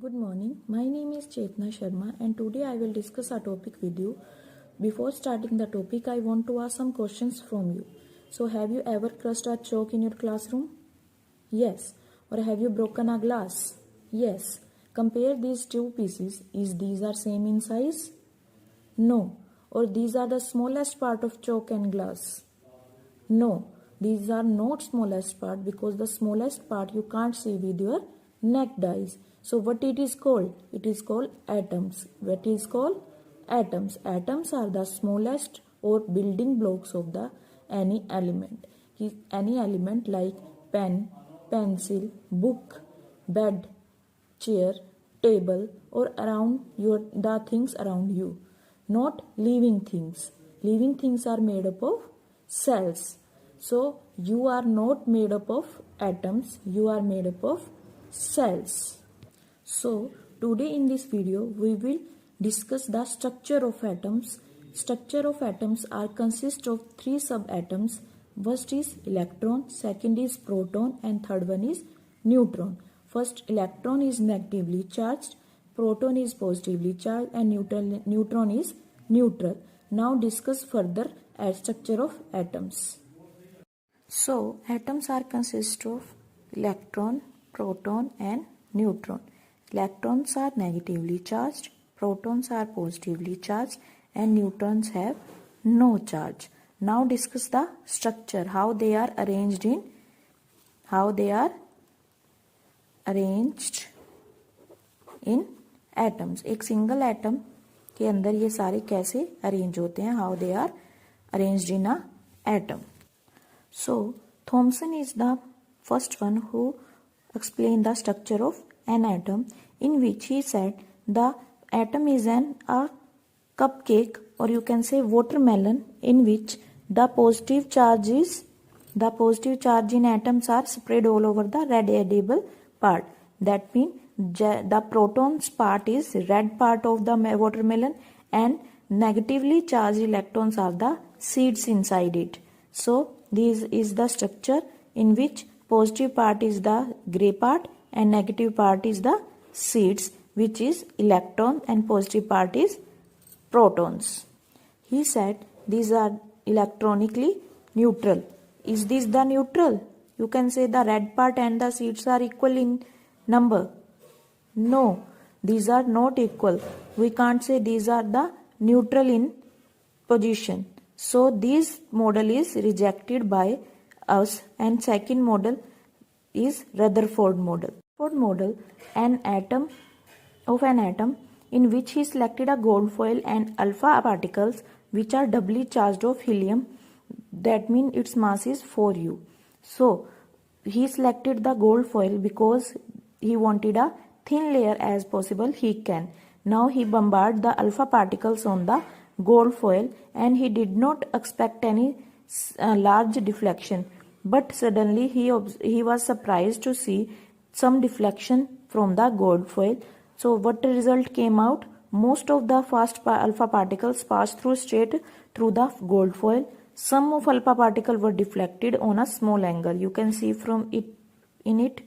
Good morning. My name is Chetna Sharma and today I will discuss a topic with you. Before starting the topic, I want to ask some questions from you. So, have you ever crushed a chalk in your classroom? Yes. Or have you broken a glass? Yes. Compare these two pieces. Is these are same in size? No. Or these are the smallest part of chalk and glass? No, these are not smallest part because the smallest part you can't see with your naked eyes. So what it is called? It is called atoms. What is called? Atoms. Atoms are the smallest or building blocks of the any element. Any element like pen, pencil, book, bed, chair, table, or around the things around you. Not living things. Living things are made up of cells. So you are not made up of atoms, you are made up of cells. So today in this video we will discuss the structure of atoms. Structure of atoms are consist of three subatoms. First is electron, second is proton, and third one is neutron. First, electron is negatively charged, proton is positively charged, and neutron is neutral. Now discuss further structure of atoms. So atoms are consist of electron, proton, and neutron. Electrons are negatively charged, protons are positively charged, and neutrons have no charge. Now discuss the structure, how they are arranged in atoms. एक single atom के अंदर ये सारे कैसे arrange होते हैं, how they are arranged in a atom. So Thomson is the first one who explained the structure of an atom, in which he said the atom is a cupcake, or you can say watermelon, in which the positive charge in atoms are spread all over the red edible part. That means the protons part is red part of the watermelon and negatively charged electrons are the seeds inside it. So this is the structure in which positive part is the gray part and negative part is the seeds, which is electron, and positive part is protons. He said these are electronically neutral. Is this the neutral? You can say the red part and the seeds are equal in number. No, these are not equal. We can't say these are the neutral in position. So this model is rejected by us, and second model is Rutherford model. Rutherford model, an atom in which he selected a gold foil and alpha particles which are doubly charged of helium. That means its mass is 4u. So he selected the gold foil because he wanted a thin layer as possible he can. Now he bombarded the alpha particles on the gold foil and he did not expect any large deflection, but suddenly he was surprised to see some deflection from the gold foil. So what result came out? Most of the fast alpha particles passed straight through the gold foil. Some of alpha particles were deflected on a small angle. You can see from it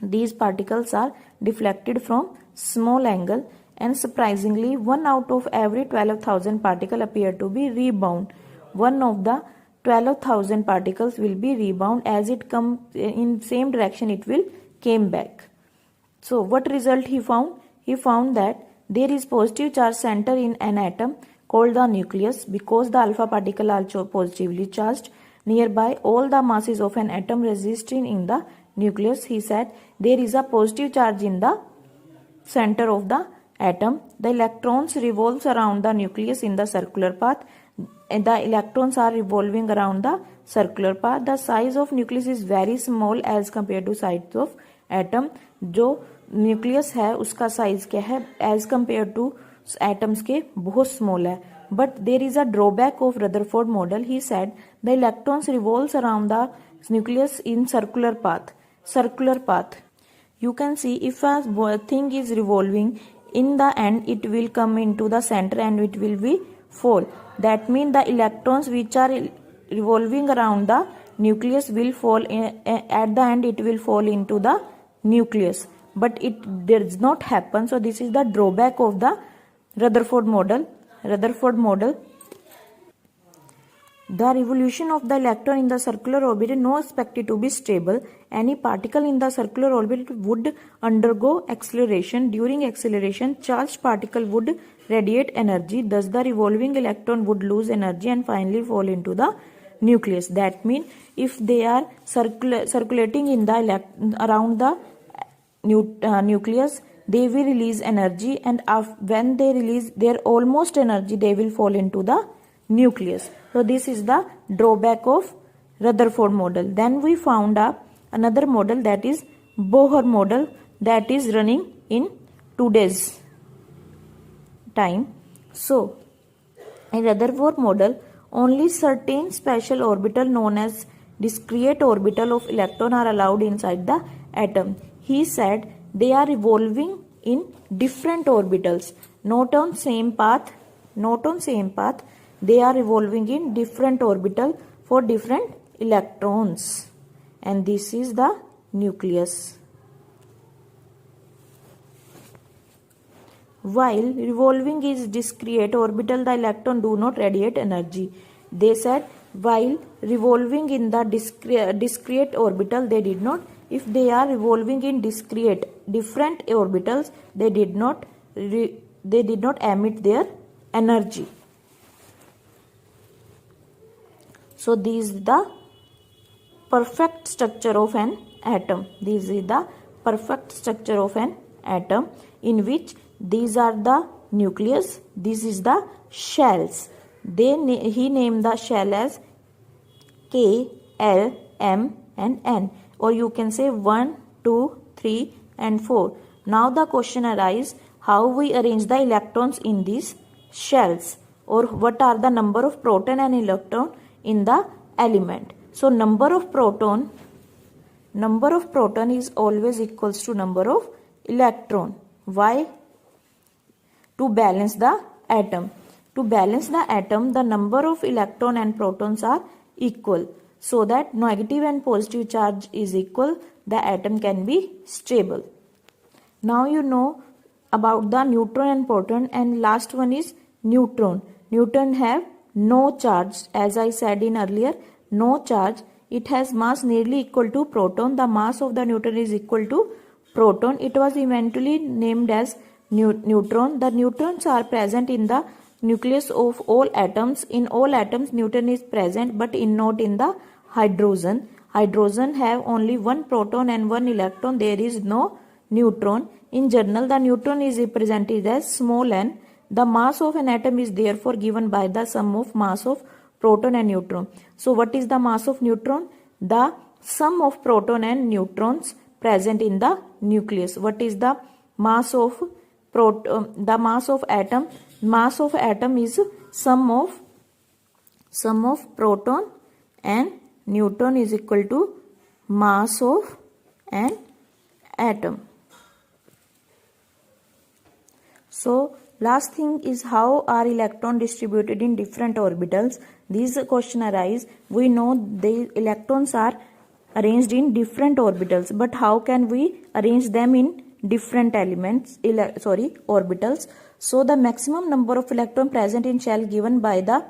these particles are deflected from small angle, and surprisingly 1 out of every 12,000 particle appear to be rebound. One of the 12,000 particles will be rebound. As it come in same direction, it will came back. So what result he found? He found that there is positive charge center in an atom called the nucleus, because the alpha particle are positively charged. Nearby all the masses of an atom resisting in the nucleus. He said there is a positive charge in the center of the atom. The electrons revolves around the nucleus in the circular path, and the electrons are revolving around the circular path. The size of nucleus is very small as compared to size of atom. जो nucleus है उसका size क्या है as compare two atoms के बहुत small है. But there is a drawback of Rutherford model. He said the electrons revolves around the nucleus in circular path. You can see if a thing is revolving, in the end it will come into the center and it will be fall. That means the electrons which are revolving around the nucleus will fall at the end, it will fall into the nucleus. but it does not happen. So this is the drawback of the Rutherford model. The revolution of the electron in the circular orbit is not expected to be stable. Any particle in the circular orbit would undergo acceleration. During acceleration, charged particle would radiate energy. Thus, the revolving electron would lose energy and finally fall into the nucleus. That means if they are circulating in the around the nucleus, they will release energy, and when they release their almost energy, they will fall into the nucleus. So this is the drawback of Rutherford model. Then we found another model, that is Bohr model, that is running in today's time. So in Rutherford model, only certain special orbital known as discrete orbital of electron are allowed inside the atom. He said they are revolving in different orbitals, not on same path. They are revolving in different orbital for different electrons, and this is the nucleus. While revolving is discrete orbital, the electron do not radiate energy. They said while revolving in the discrete orbital, they did not. If they are revolving in different orbitals, they did not emit their energy. So this is the perfect structure of an atom. This is the perfect structure of an atom, in which these are the nucleus, this is the shells. He named the shell as K, L, M and N, or you can say 1, 2, 3 and 4. Now the question arises, how we arrange the electrons in these shells, or what are the number of proton and electron in the element. So number of proton is always equals to number of electron. Why? To balance the atom. To balance the atom, the number of electron and protons are equal, so that negative and positive charge is equal, the atom can be stable. Now you know about the neutron and proton, and last one is neutron. Neutron have no charge, as I said in earlier, no charge. It has mass nearly equal to proton. The mass of the neutron is equal to proton. It was eventually named as neutron. The neutrons are present in the nucleus of all atoms. In all atoms, neutron is present, but not in the hydrogen. Hydrogen have only one proton and one electron. There is no neutron. In general, the neutron is represented as small n. The mass of an atom is therefore given by the sum of mass of proton and neutron. So what is the mass of neutron? The sum of proton and neutrons present in the nucleus. What is the mass of the mass of atom? Mass of atom is sum of proton and neutron is equal to mass of an atom. So last thing is, how are electrons distributed in different orbitals? These question arise. We know the electrons are arranged in different orbitals, but how can we arrange them in different orbitals? So the maximum number of electrons present in shell given by the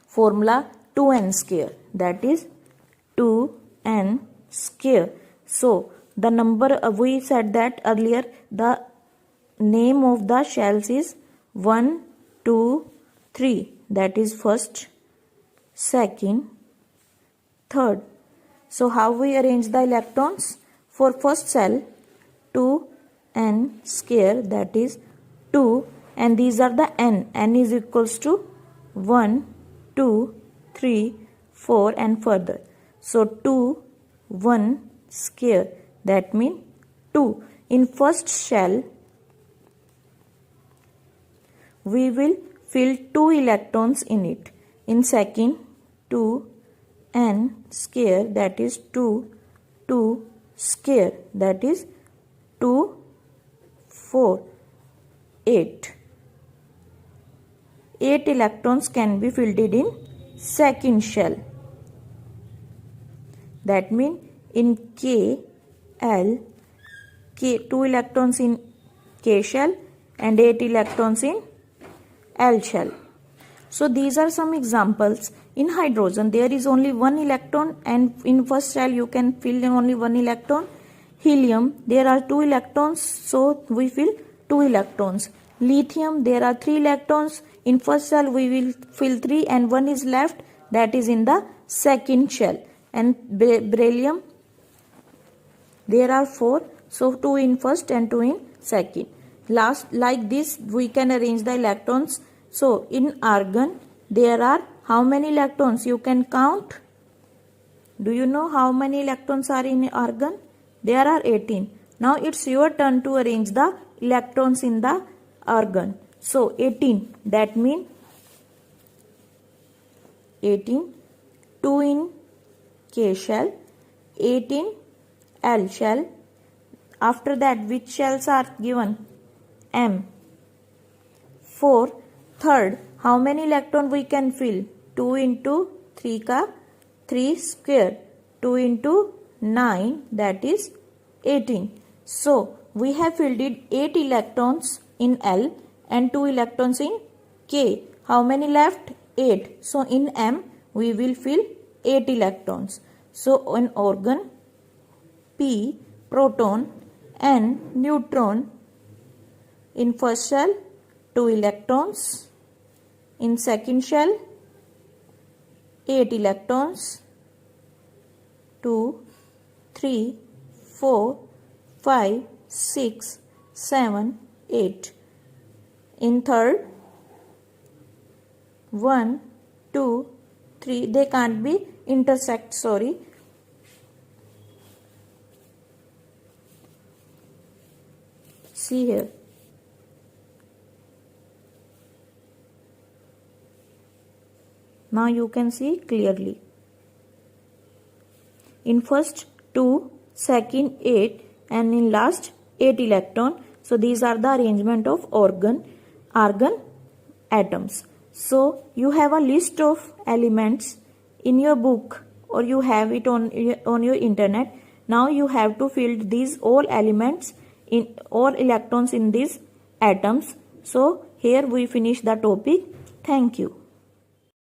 formula 2n square, that is 2n square. So the number we said that earlier, the name of the shells is 1, 2, 3, that is first, second, third. So how we arrange the electrons? For first cell, 2n square, that is 2, and these are the n. N is equals to 1, 2, 3, 4 and further. So 2, 1 square, that means 2. In first shell, we will fill 2 electrons in it. In second, 2n square, that is 2 square, that is 2, 4, 8. 8 electrons can be filled in second shell. That means in K, L, 2 electrons in K shell and 8 electrons in L shell. So these are some examples. In hydrogen there is only 1 electron, and in first shell you can fill only 1 electron. Helium there are 2 electrons, so we fill 2 electrons. Lithium there are 3 electrons, in first shell we will fill 3 and 1 is left, that is in the second shell. And beryllium there are 4, so 2 in first and 2 in second. Last, like this we can arrange the electrons. So in argon there are how many electrons? You can count. Do you know how many electrons are in argon? There are 18. Now it's your turn to arrange the electrons in the argon. So 18, that means 18, 2 in K shell, 8 in L shell. After that, which shells are given? M. 4. Third, how many electron we can fill? 2 into 3 ka 3 square. 2 into 9, that is 18. So we have filled it 8 electrons in L and 2 electrons in K. How many left? 8. So in M we will fill 8 electrons. So in organ, P proton and neutron. In first shell 2 electrons, in second shell 8 electrons, 2, 3, 4, 5, 6, 7, 8. In third 1, 2, 3, they can't be intersect, sorry. See here. Now you can see clearly. In first 2, second 8 and in last 8 electron. So these are the arrangement of argon atoms. So you have a list of elements in your book or you have it on your internet. Now you have to fill these all elements in all electrons in these atoms. So here we finish the topic. Thank you.